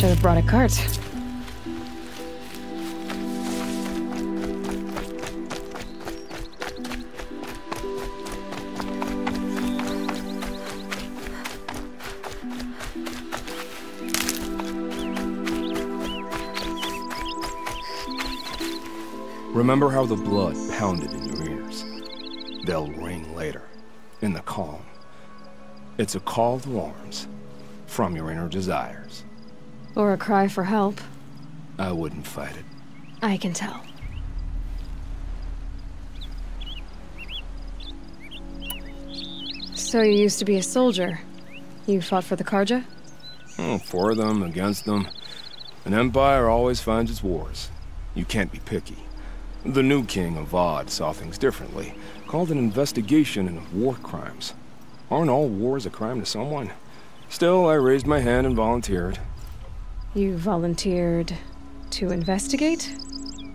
should have brought a cart. Remember how the blood pounded in your ears? They'll ring later, in the calm. It's a call to arms, from your inner desires. Or a cry for help. I wouldn't fight it. I can tell. So you used to be a soldier. You fought for the Carja? For them, against them. An empire always finds its wars. You can't be picky. The new king of Vod saw things differently. Called an investigation into war crimes. Aren't all wars a crime to someone? Still, I raised my hand and volunteered. You volunteered to investigate?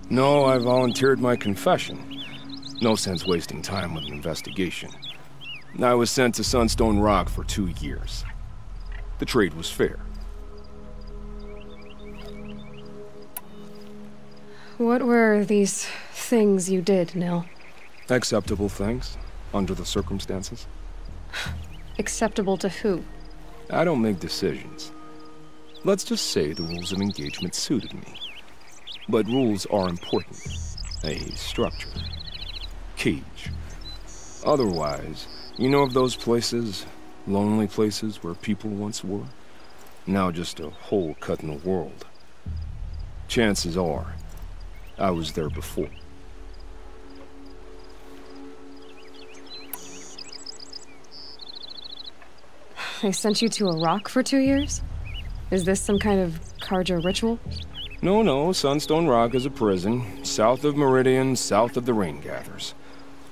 No, I volunteered my confession. No sense wasting time with an investigation. I was sent to Sunstone Rock for 2 years. The trade was fair. What were these things you did, Nil? Acceptable things, under the circumstances. Acceptable to who? I don't make decisions. Let's just say the rules of engagement suited me. But rules are important. A structure. Cage. Otherwise, you know of those places, lonely places where people once were? Now just a hole cut in the world. Chances are, I was there before. They sent you to a rock for 2 years? Is this some kind of Carja ritual? No, Sunstone Rock is a prison, south of Meridian, south of the Rain Gathers.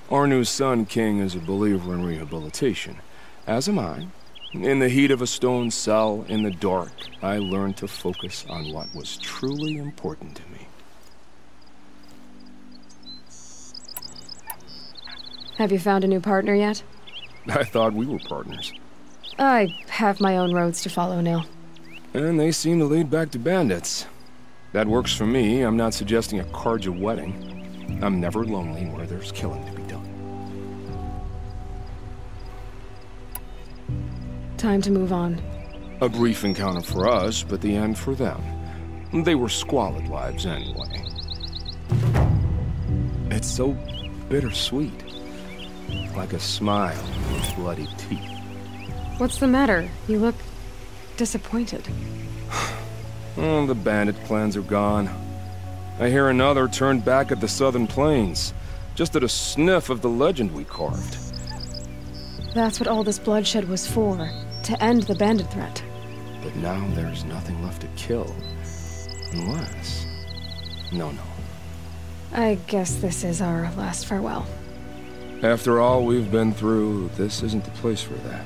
Our new Sun King is a believer in rehabilitation, as am I. In the heat of a stone cell, in the dark, I learned to focus on what was truly important to me. Have you found a new partner yet? I thought we were partners. I have my own roads to follow, Nil. And they seem to lead back to bandits. That works for me. I'm not suggesting a Carja wedding. I'm never lonely where there's killing to be done. Time to move on. A brief encounter for us, but the end for them. They were squalid lives anyway. It's so bittersweet. Like a smile with bloody teeth. What's the matter? You look disappointed. The bandit clans are gone. I hear another turned back at the southern plains, just at a sniff of the legend we carved. That's what all this bloodshed was for, to end the bandit threat. But now there's nothing left to kill. Unless... No. I guess this is our last farewell. After all we've been through, this isn't the place for that.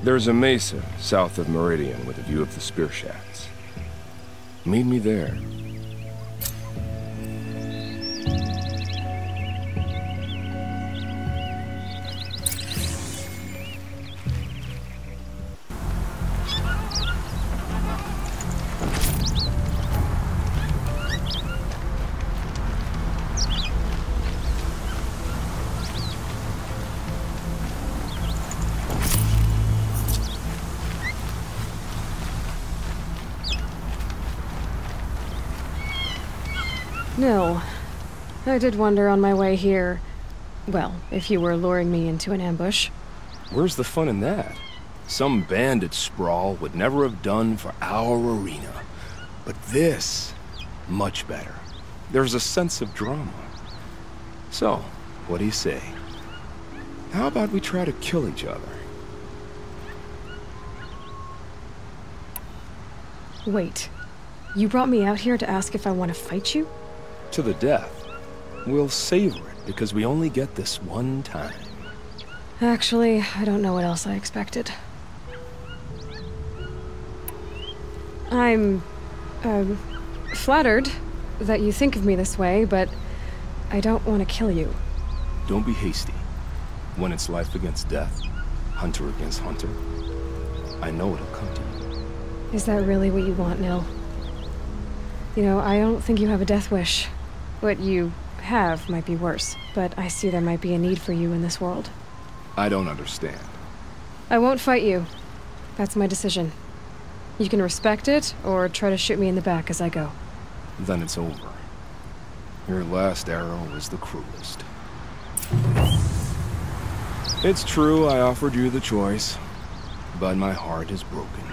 There's a mesa south of Meridian with a view of the spear shafts. Meet me there. No. I did wonder on my way here. Well, if you were luring me into an ambush. Where's the fun in that? Some bandit sprawl would never have done for our arena. But this, much better. There's a sense of drama. So, what do you say? How about we try to kill each other? Wait. You brought me out here to ask if I want to fight you? To the death. We'll savor it because we only get this one time. Actually, I don't know what else I expected. I'm, flattered that you think of me this way, but I don't want to kill you. Don't be hasty. When it's life against death, hunter against hunter, I know it'll come to you. Is that really what you want, Nil? You know, I don't think you have a death wish. What you have might be worse, but I see there might be a need for you in this world. I don't understand. I won't fight you. That's my decision. You can respect it, or try to shoot me in the back as I go. Then it's over. Your last arrow was the cruelest. It's true I offered you the choice, but my heart is broken.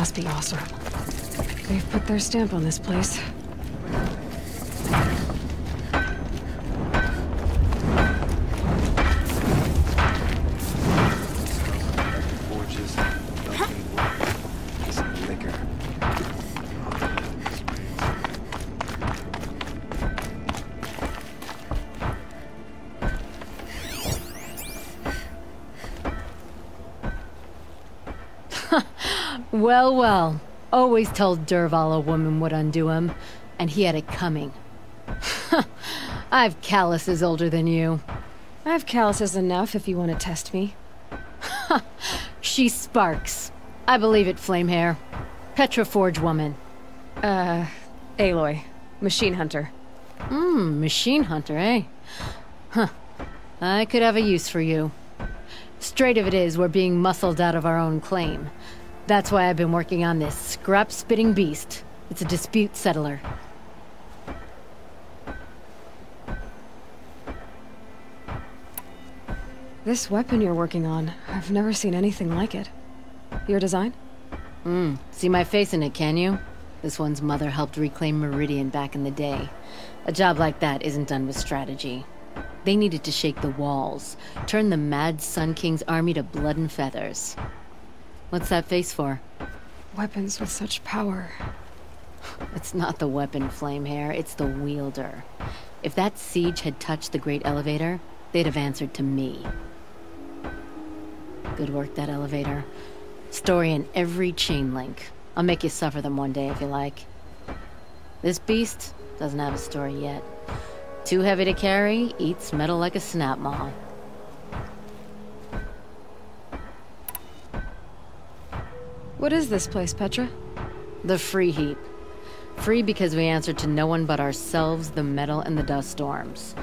must be Oseram. They've put their stamp on this place. Forges, melting wood, some liquor. Well, well. Always told Dervahl a woman would undo him, and he had it coming. I've calluses older than you. I have calluses enough if you want to test me. She sparks. I believe it, Flamehair. Petra Forge woman. Aloy. Machine hunter. Machine hunter, eh? Huh. I could have a use for you. Straight of it is, we're being muscled out of our own claim. That's why I've been working on this scrap-spitting beast. It's a dispute settler. This weapon you're working on, I've never seen anything like it. Your design? See my face in it, can you? This one's mother helped reclaim Meridian back in the day. A job like that isn't done with strategy. They needed to shake the walls, turn the mad Sun King's army to blood and feathers. What's that face for? Weapons with such power. It's not the weapon, Flamehair, it's the wielder. If that siege had touched the Great Elevator, they'd have answered to me. Good work, that elevator. Story in every chain link. I'll make you suffer them one day if you like. This beast doesn't have a story yet. Too heavy to carry, eats metal like a snap maw. What is this place, Petra? The Free Heap. Free because we answer to no one but ourselves, the metal, and the dust storms.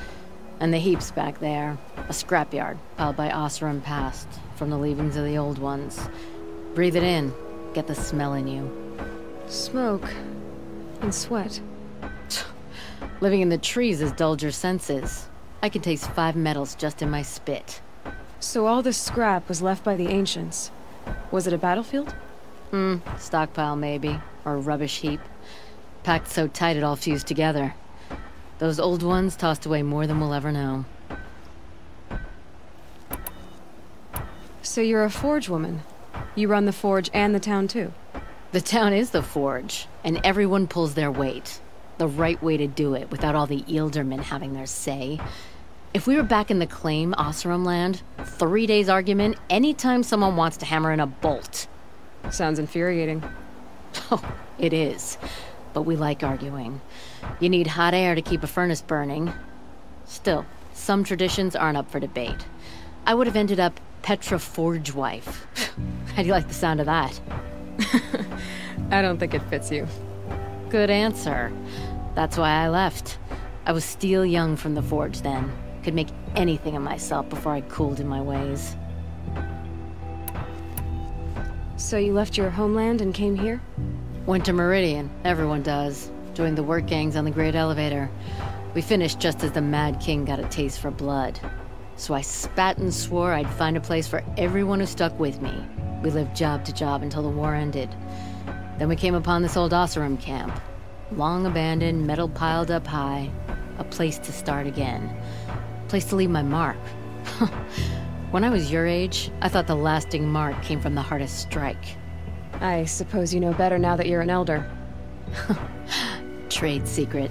And the heap's back there. A scrapyard, piled by Oseram past, from the leavings of the old ones. Breathe it in. Get the smell in you. Smoke. And sweat. Living in the trees has dulled your senses. I can taste 5 metals just in my spit. So all this scrap was left by the ancients. Was it a battlefield? Stockpile maybe, or a rubbish heap. Packed so tight it all fused together. Those old ones tossed away more than we'll ever know. So you're a forge woman. You run the forge and the town too. The town is the forge, and everyone pulls their weight. The right way to do it, without all the Ealdormen having their say. If we were back in the claim, Oseram land, 3 days argument anytime someone wants to hammer in a bolt. Sounds infuriating. Oh, it is. But we like arguing. You need hot air to keep a furnace burning. Still, some traditions aren't up for debate. I would have ended up Petra Forge wife. How do you like the sound of that? I don't think it fits you. Good answer. That's why I left. I was steel young from the forge then. Could make anything of myself before I cooled in my ways. So you left your homeland and came here? Went to Meridian. Everyone does. Joined the work gangs on the Great Elevator. We finished just as the Mad King got a taste for blood. So I spat and swore I'd find a place for everyone who stuck with me. We lived job to job until the war ended. Then we came upon this old Oseram camp. Long abandoned, metal piled up high. A place to start again. A place to leave my mark. When I was your age, I thought the lasting mark came from the hardest strike. I suppose you know better now that you're an elder. Trade secret.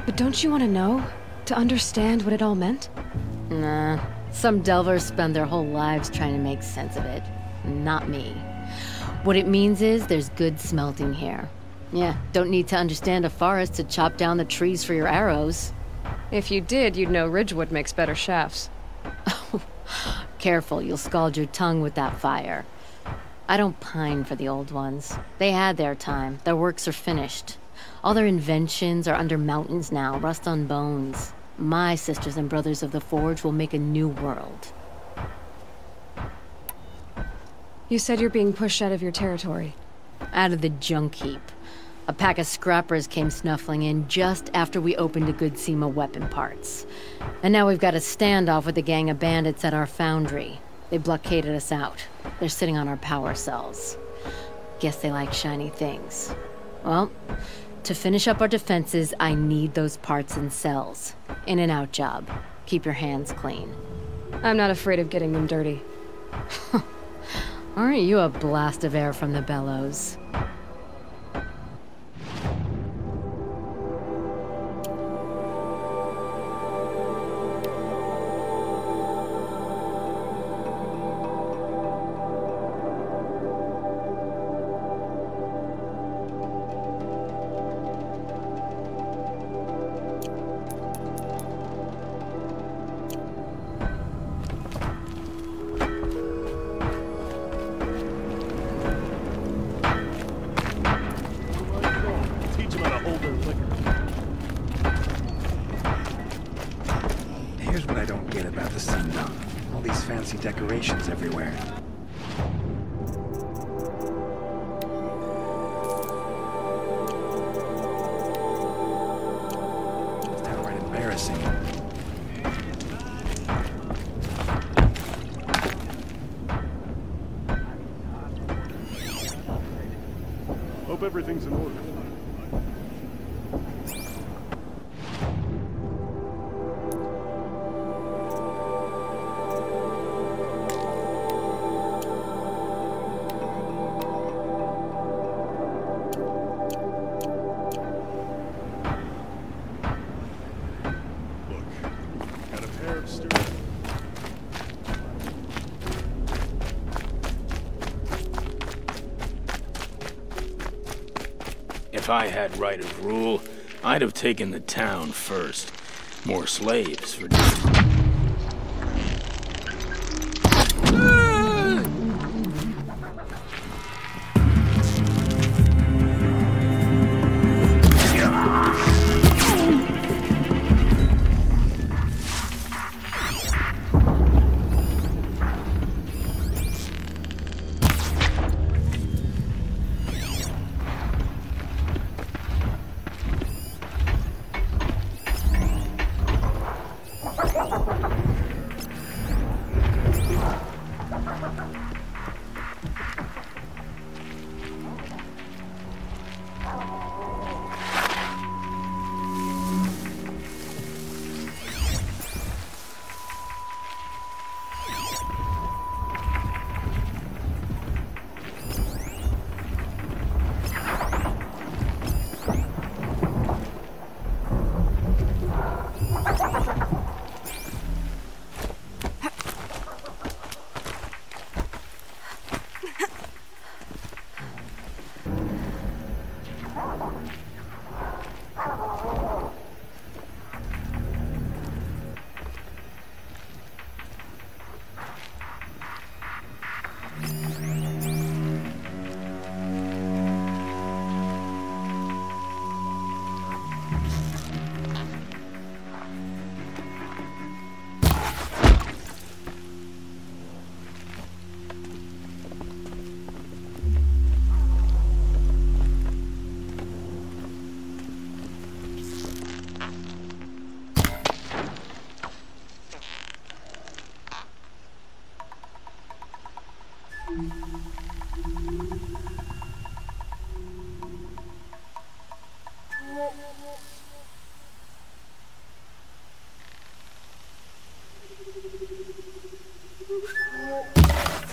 But don't you want to know? To understand what it all meant? Nah. Some delvers spend their whole lives trying to make sense of it. Not me. What it means is there's good smelting here. Yeah, don't need to understand a forest to chop down the trees for your arrows. If you did, you'd know Ridgewood makes better shafts. Careful, you'll scald your tongue with that fire. I don't pine for the old ones. They had their time. Their works are finished. All their inventions are under mountains now, rust on bones. My sisters and brothers of the Forge will make a new world. You said you're being pushed out of your territory. Out of the junk heap. A pack of scrappers came snuffling in just after we opened a good seam of weapon parts. And now we've got a standoff with a gang of bandits at our foundry. They blockaded us out. They're sitting on our power cells. Guess they like shiny things. Well, to finish up our defenses, I need those parts and cells. In and out job. Keep your hands clean. I'm not afraid of getting them dirty. Aren't you a blast of air from the bellows? Here's what I don't get about the Sundown. All these fancy decorations everywhere. It's downright embarrassing. Hope everything's in order. If I had right of rule, I'd have taken the town first. More slaves for...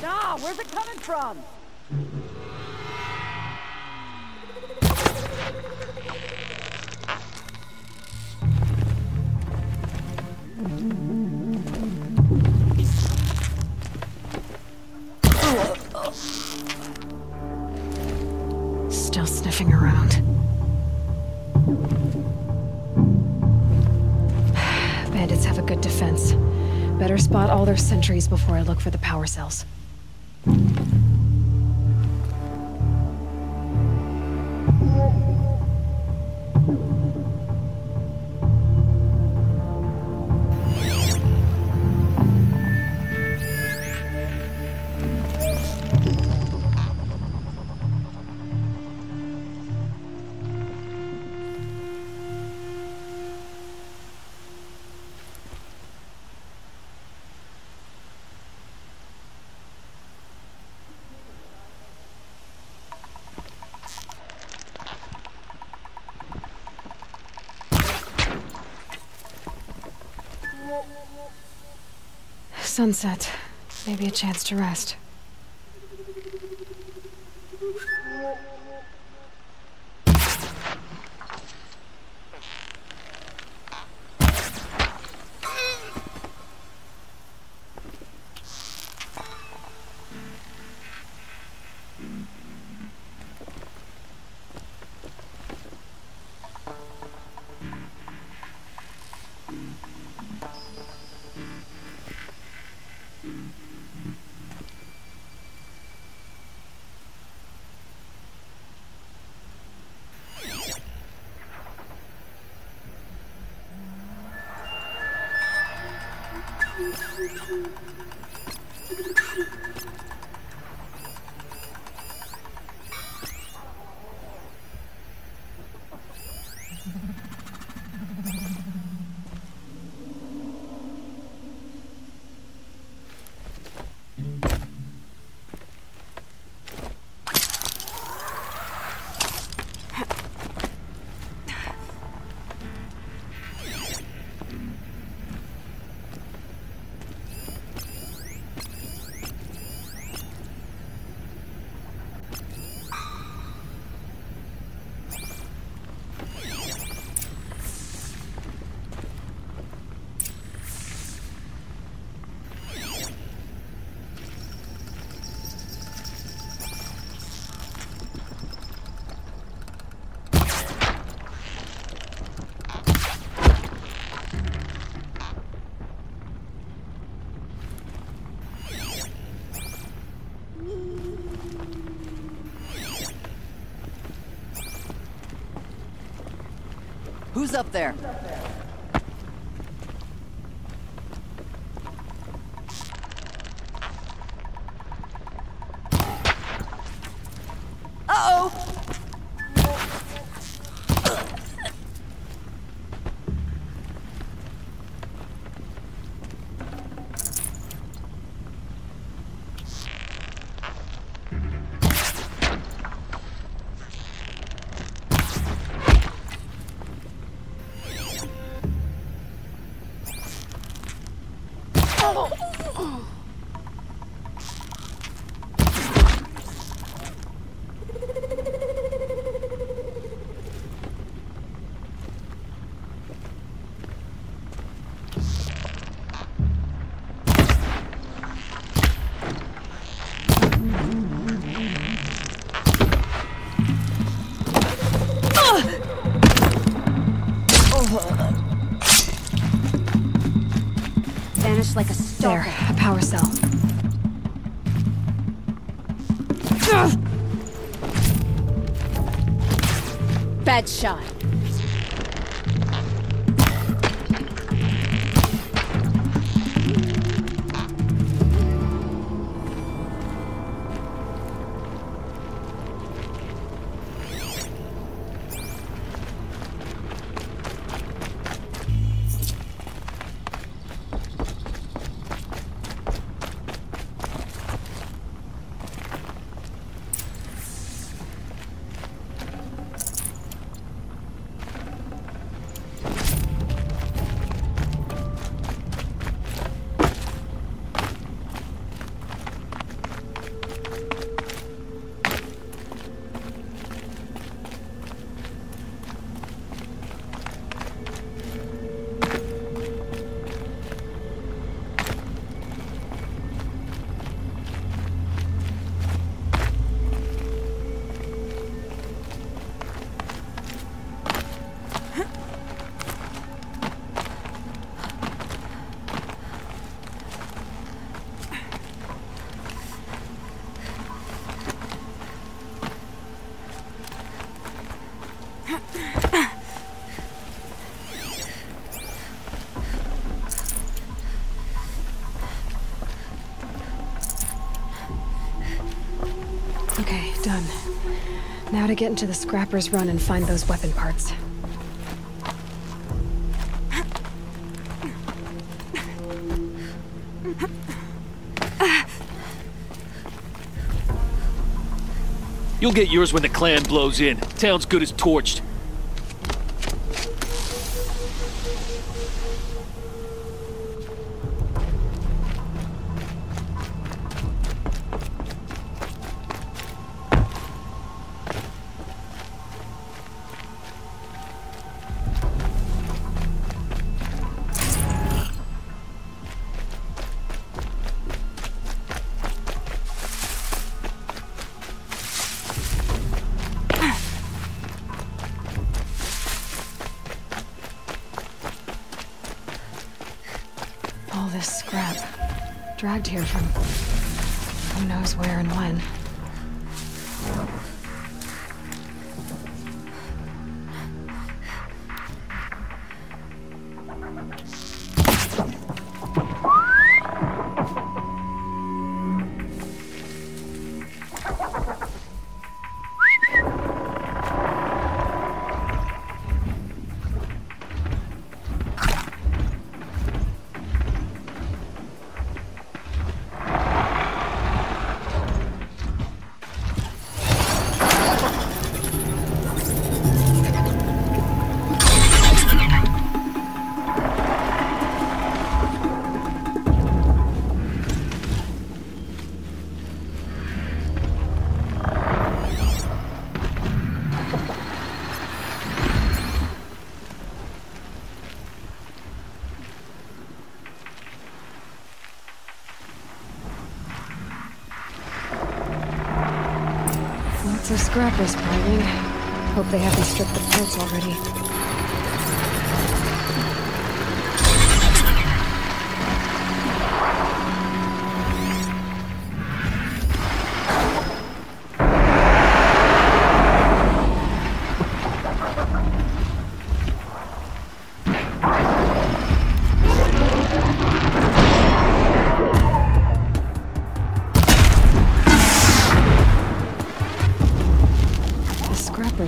Ah, where's it coming from? Still sniffing around. Bandits have a good defense. Better spot all their sentries before I look for the power cells. sunset. Maybe a chance to rest. Who's up there? Uh-oh! Vanished like a stalker. There, a power cell. Bad shot. Okay, done. Now to get into the Scrapper's Run and find those weapon parts. You'll get yours when the clan blows in. Town's good as torched. dragged here from who knows where and when. Lots of scrappers piling. Hope they haven't stripped the parts already.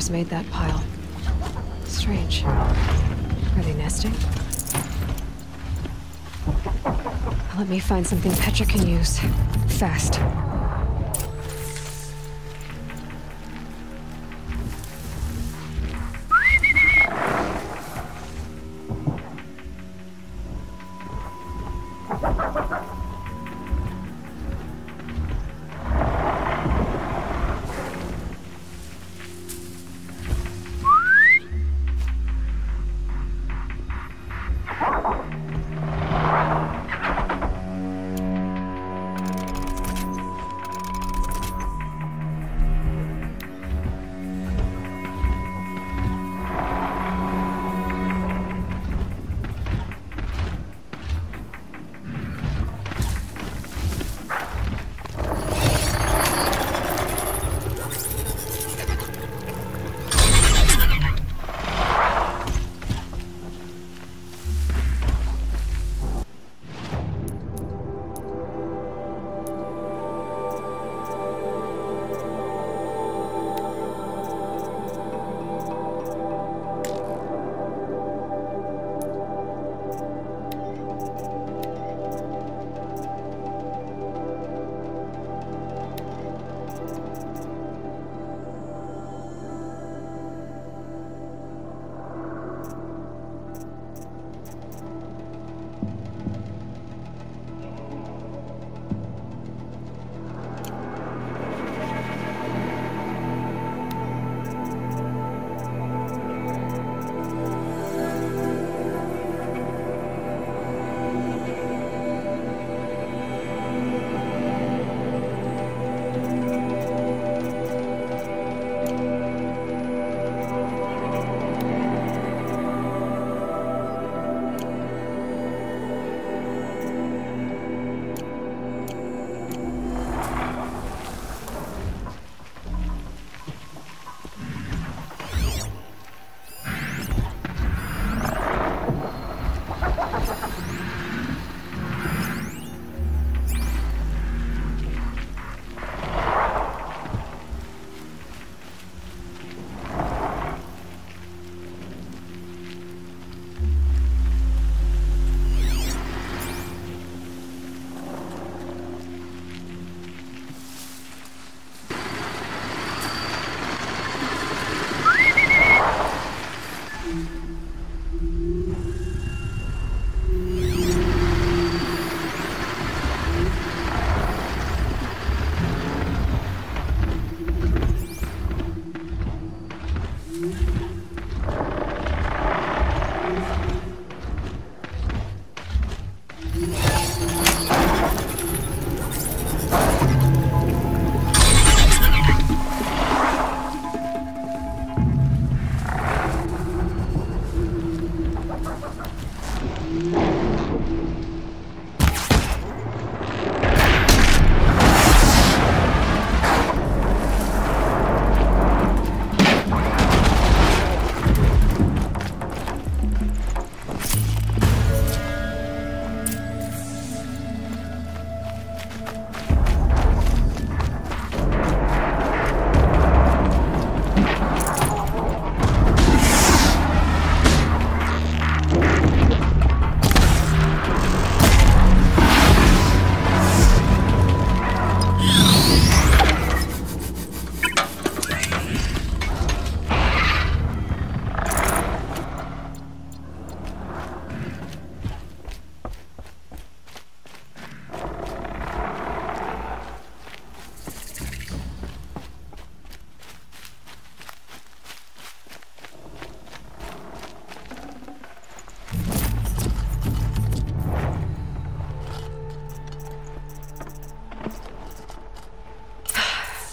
Made that pile. Strange. Are they nesting? Let me find something Petra can use. Fast.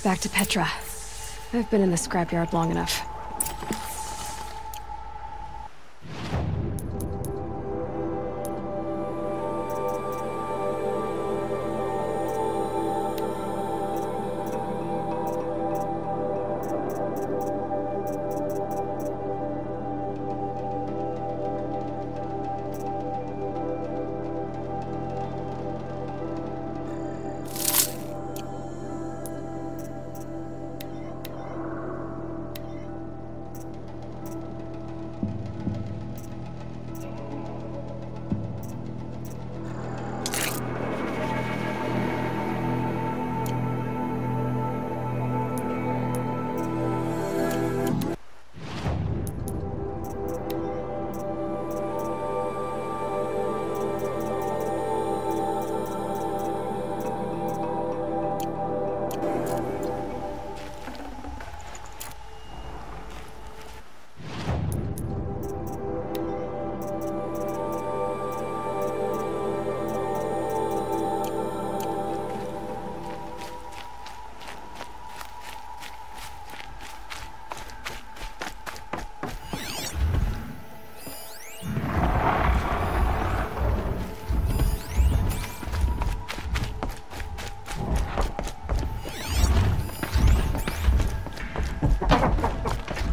Back to Petra. I've been in the scrapyard long enough.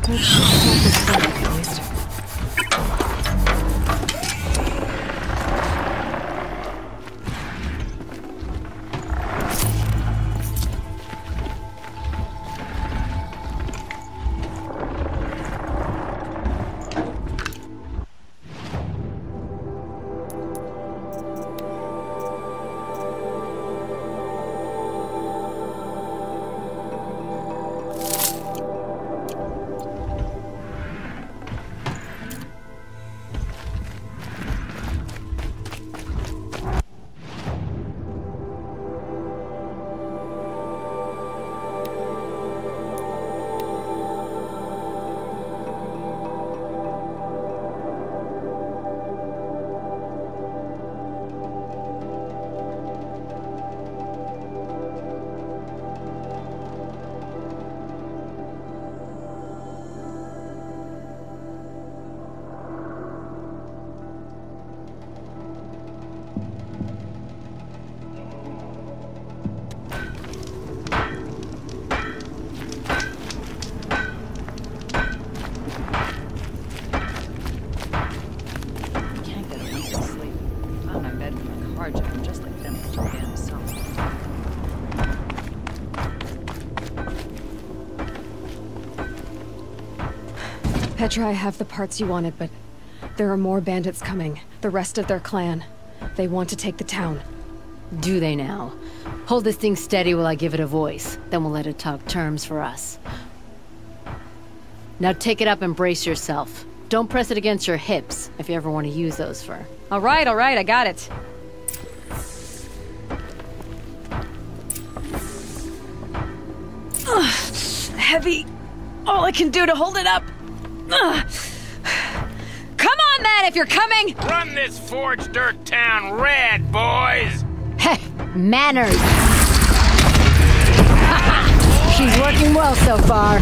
At least. Petra, I have the parts you wanted, but there are more bandits coming. The rest of their clan. They want to take the town. Do they now? Hold this thing steady while I give it a voice. Then we'll let it talk terms for us. Now take it up and brace yourself. Don't press it against your hips, if you ever want to use those for... All right, I got it. Ugh, heavy. All I can do to hold it up. Ugh. Come on, then, if you're coming! Run this forged dirt town red, boys! Heh, manners! She's working well so far.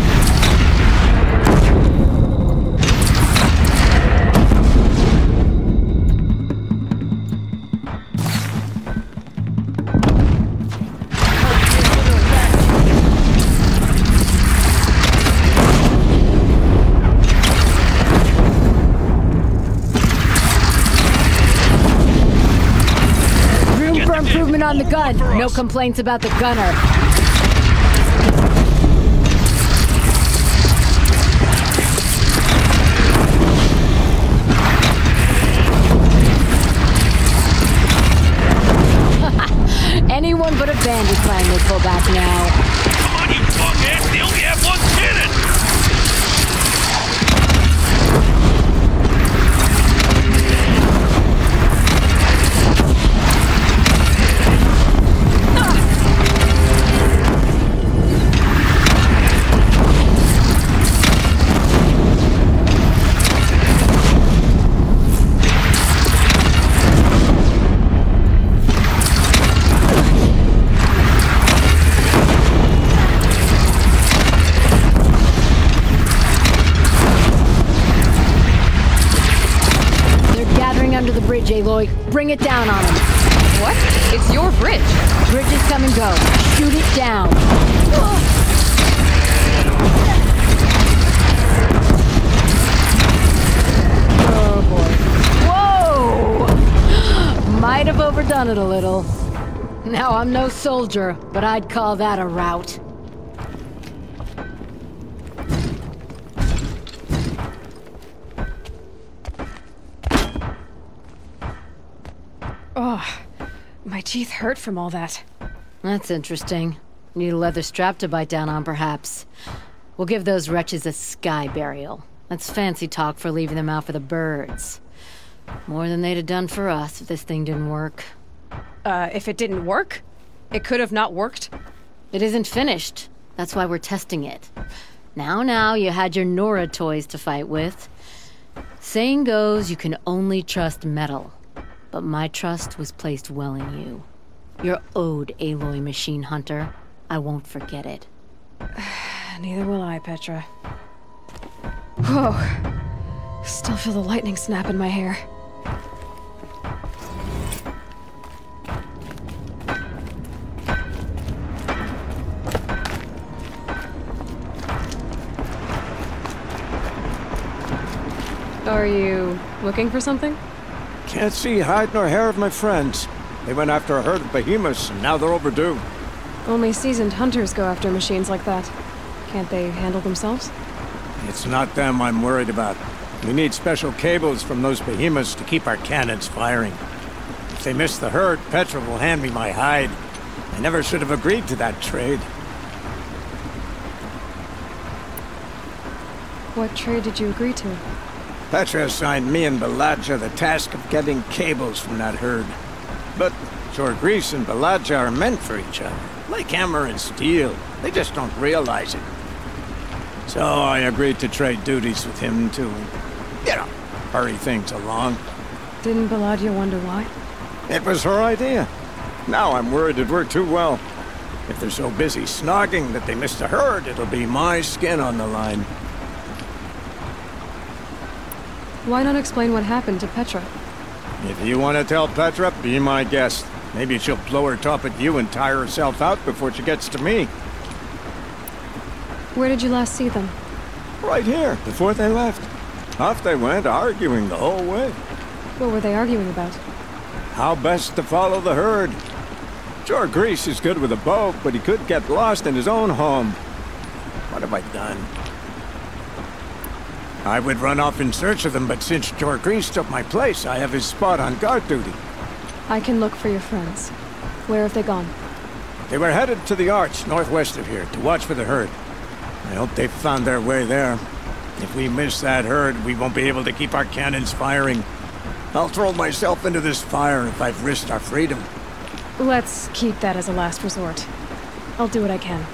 Improvement on the gun. No complaints about the gunner. Anyone but a bandit clan would pull back now. Come on, you fuckhead! They only have one cannon! Aloy. Bring it down on him. What? It's your bridge. Bridges come and go. Shoot it down. Oh boy. Whoa! Might have overdone it a little. Now, I'm no soldier, but I'd call that a rout. Oh, my teeth hurt from all that. That's interesting. Need a leather strap to bite down on, perhaps. We'll give those wretches a sky burial. That's fancy talk for leaving them out for the birds. More than they'd have done for us if this thing didn't work. If it didn't work? It could have not worked? It isn't finished. That's why we're testing it. Now, you had your Nora toys to fight with. Saying goes, you can only trust metal. But my trust was placed well in you. You're owed, Aloy Machine Hunter. I won't forget it. Neither will I, Petra. Whoa. Still feel the lightning snap in my hair. Are you looking for something? Can't see hide nor hair of my friends. They went after a herd of behemoths, and now they're overdue. Only seasoned hunters go after machines like that. Can't they handle themselves? It's not them I'm worried about. We need special cables from those behemoths to keep our cannons firing. If they miss the herd, Petra will hand me my hide. I never should have agreed to that trade. What trade did you agree to? Petra assigned me and Baladja the task of getting cables from that herd. But Jorgris and Baladja are meant for each other, like hammer and steel. They just don't realize it. So I agreed to trade duties with him to, hurry things along. Didn't Baladja wonder why? It was her idea. Now I'm worried it worked too well. If they're so busy snogging that they missed the herd, it'll be my skin on the line. Why not explain what happened to Petra? If you want to tell Petra, be my guest. Maybe she'll blow her top at you and tire herself out before she gets to me. Where did you last see them? Right here, before they left. Off they went, arguing the whole way. What were they arguing about? How best to follow the herd. Jorgris is good with a bow, but he could get lost in his own home. What have I done? I would run off in search of them, but since Jorgris took my place, I have his spot on guard duty. I can look for your friends. Where have they gone? They were headed to the Arch, northwest of here, to watch for the herd. I hope they've found their way there. If we miss that herd, we won't be able to keep our cannons firing. I'll throw myself into this fire if I've risked our freedom. Let's keep that as a last resort. I'll do what I can.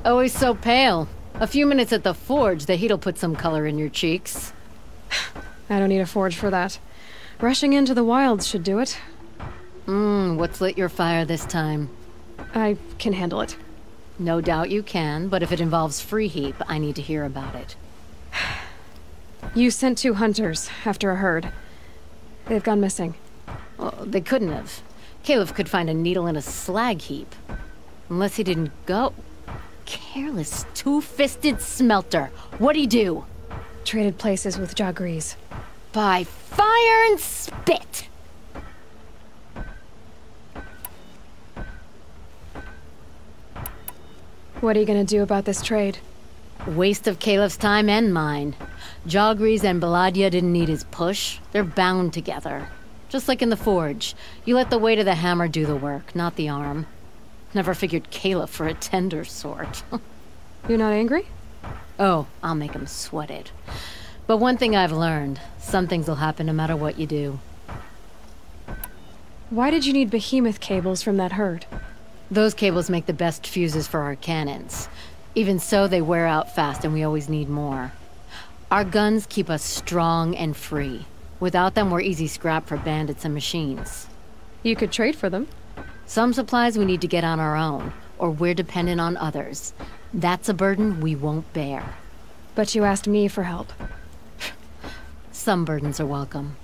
Always so pale. A few minutes at the forge, the heat'll put some color in your cheeks. I don't need a forge for that. Rushing into the wilds should do it. What's lit your fire this time? I can handle it. No doubt you can, but if it involves Free Heap, I need to hear about it. You sent 2 hunters after a herd. They've gone missing. Well, they couldn't have. Caleb could find a needle in a slag heap. Unless he didn't go. Careless, two-fisted smelter. What'd he do? Traded places with Jagrees. By fire and spit! What are you gonna do about this trade? Waste of Caleb's time and mine. Jagrees and Baladia didn't need his push. They're bound together. Just like in the forge. You let the weight of the hammer do the work, not the arm. Never figured Caleb for a tender sort. You're not angry? Oh, I'll make him sweat it. But one thing I've learned, some things will happen no matter what you do. Why did you need behemoth cables from that herd? Those cables make the best fuses for our cannons. Even so, they wear out fast and we always need more. Our guns keep us strong and free. Without them, we're easy scrap for bandits and machines. You could trade for them. Some supplies we need to get on our own, or we're dependent on others. That's a burden we won't bear. But you asked me for help. Some burdens are welcome.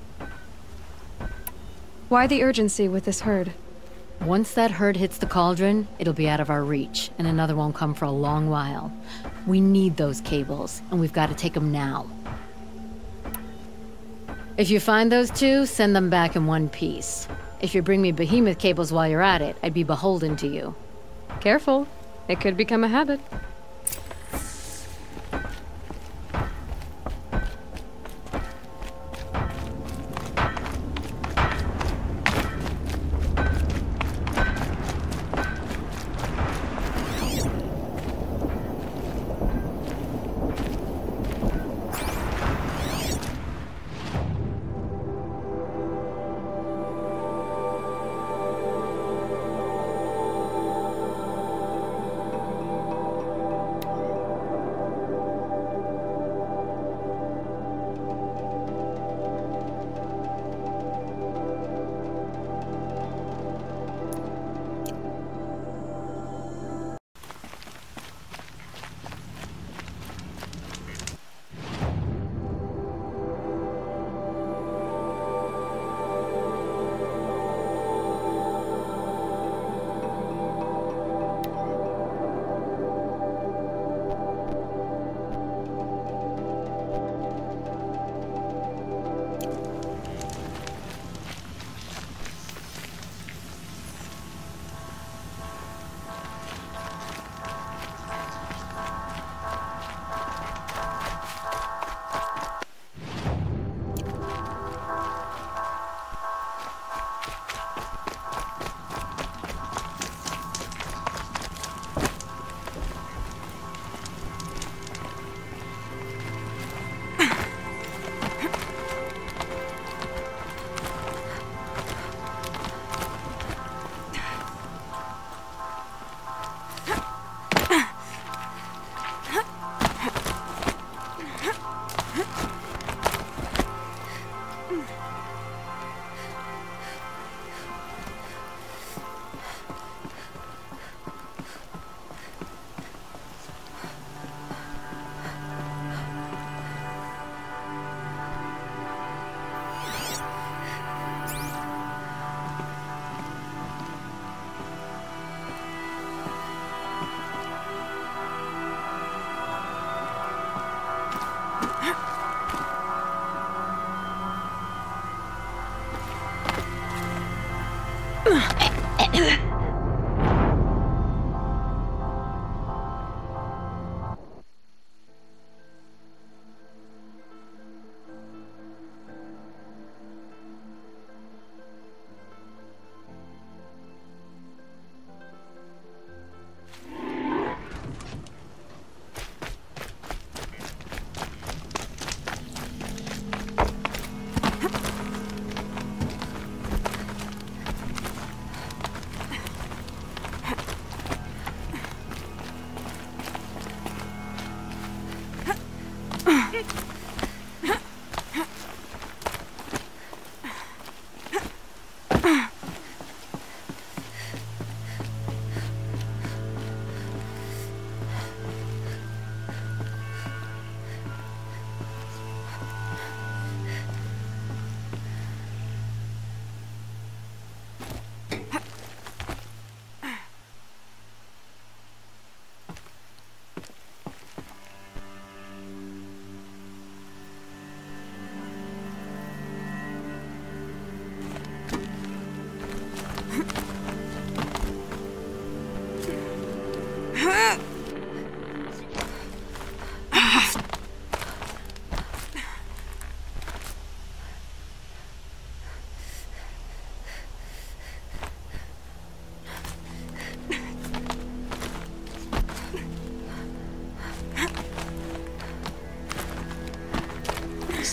Why the urgency with this herd? Once that herd hits the cauldron, it'll be out of our reach, and another won't come for a long while. We need those cables, and we've got to take them now. If you find those 2, send them back in one piece. If you bring me behemoth cables while you're at it, I'd be beholden to you. Careful. It could become a habit.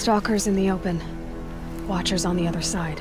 Stalkers in the open. Watchers on the other side.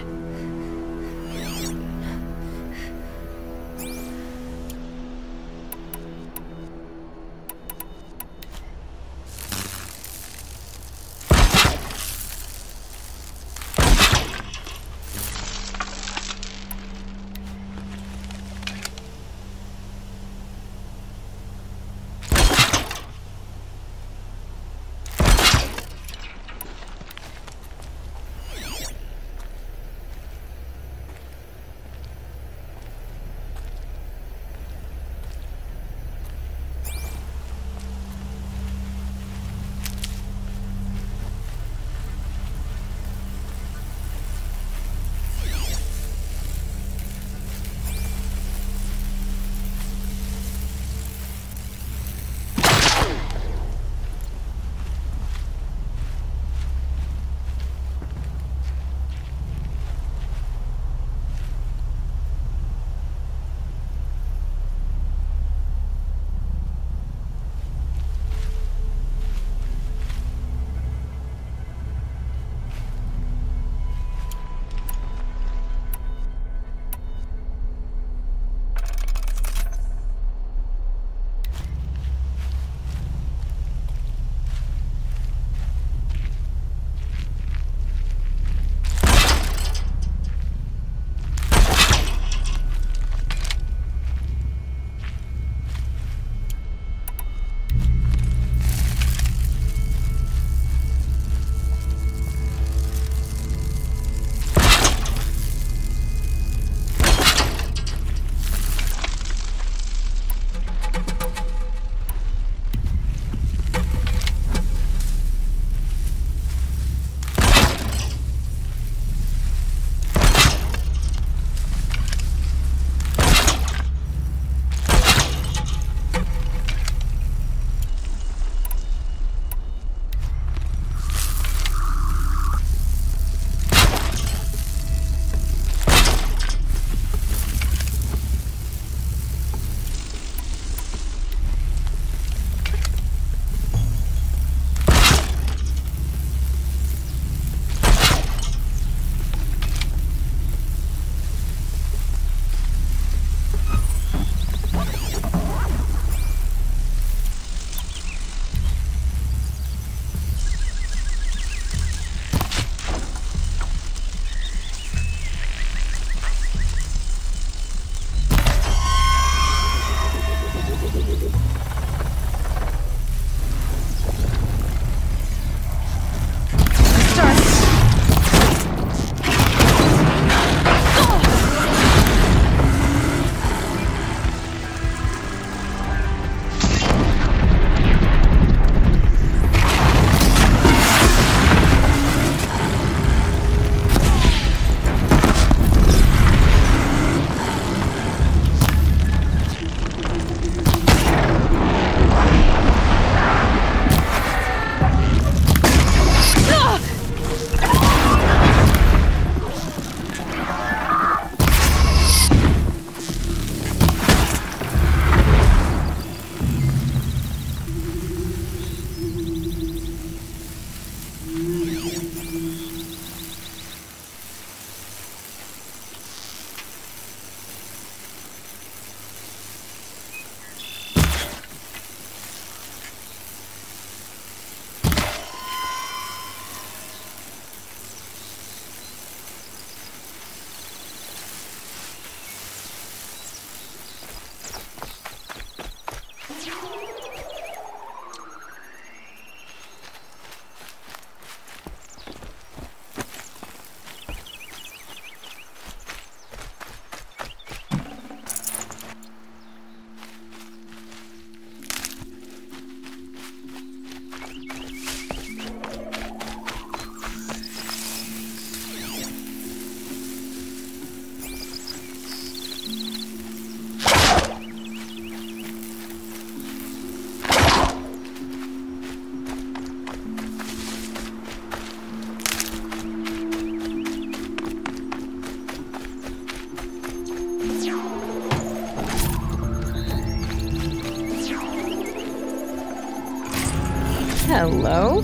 Hello?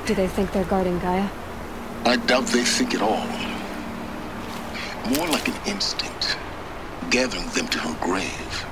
Do they think they're guarding Gaia? I doubt they think at all. More like an instinct, gathering them to her grave.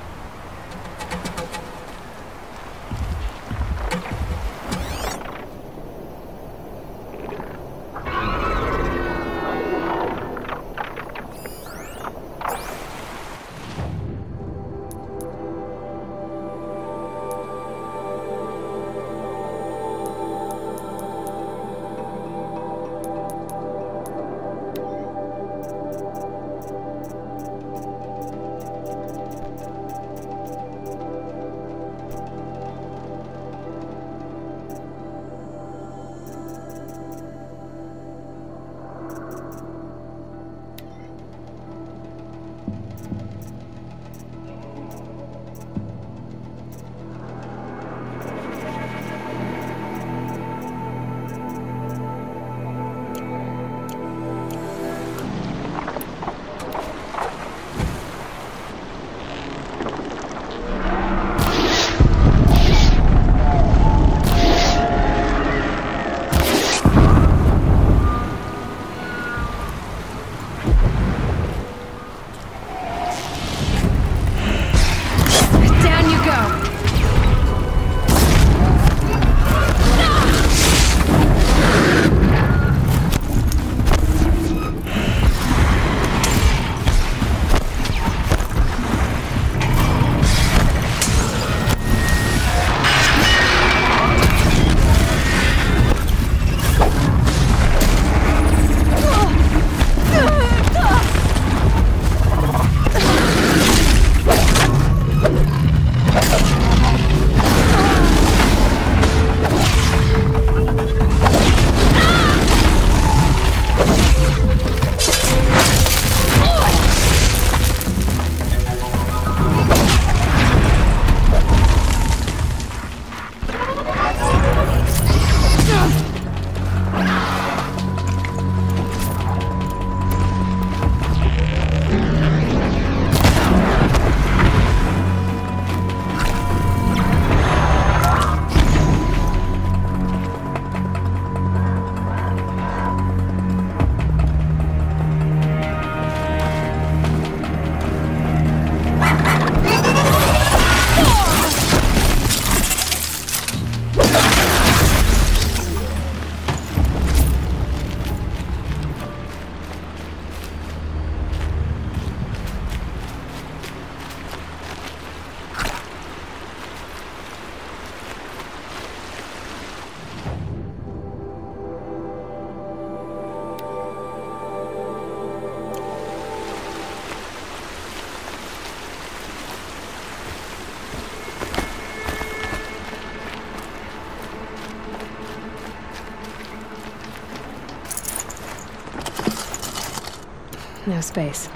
No space.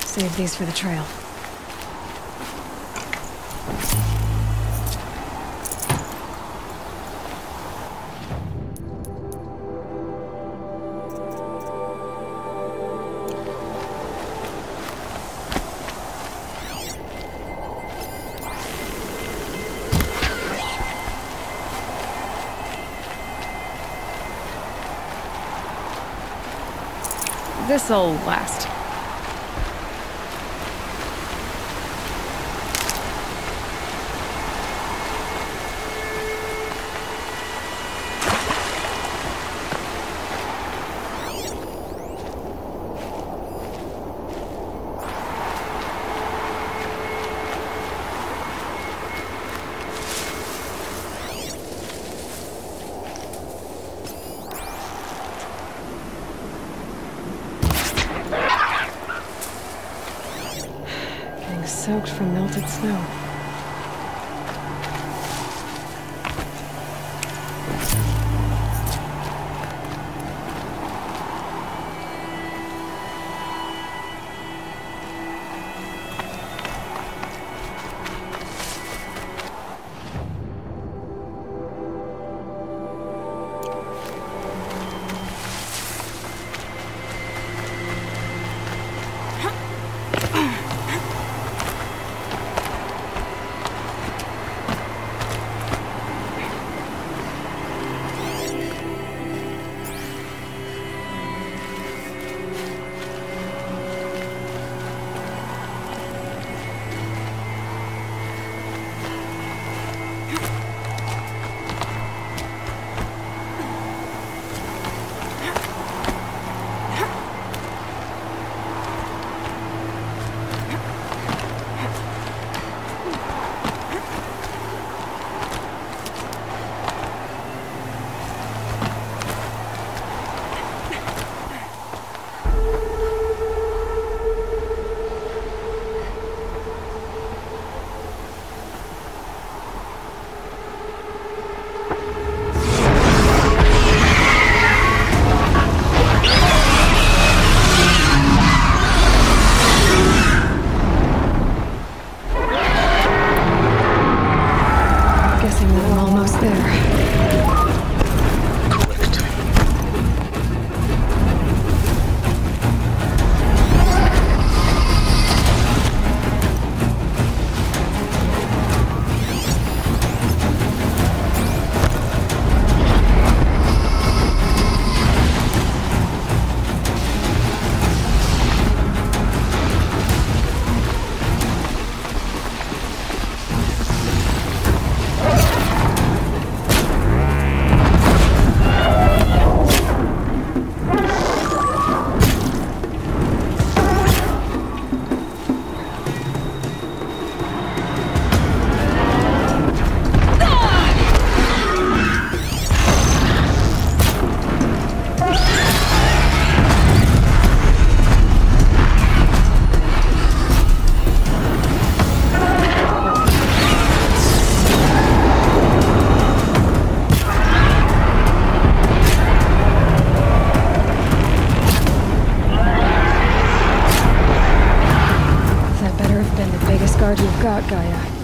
Save these for the trail. This'll last. Soaked from melted snow. out, Gaia.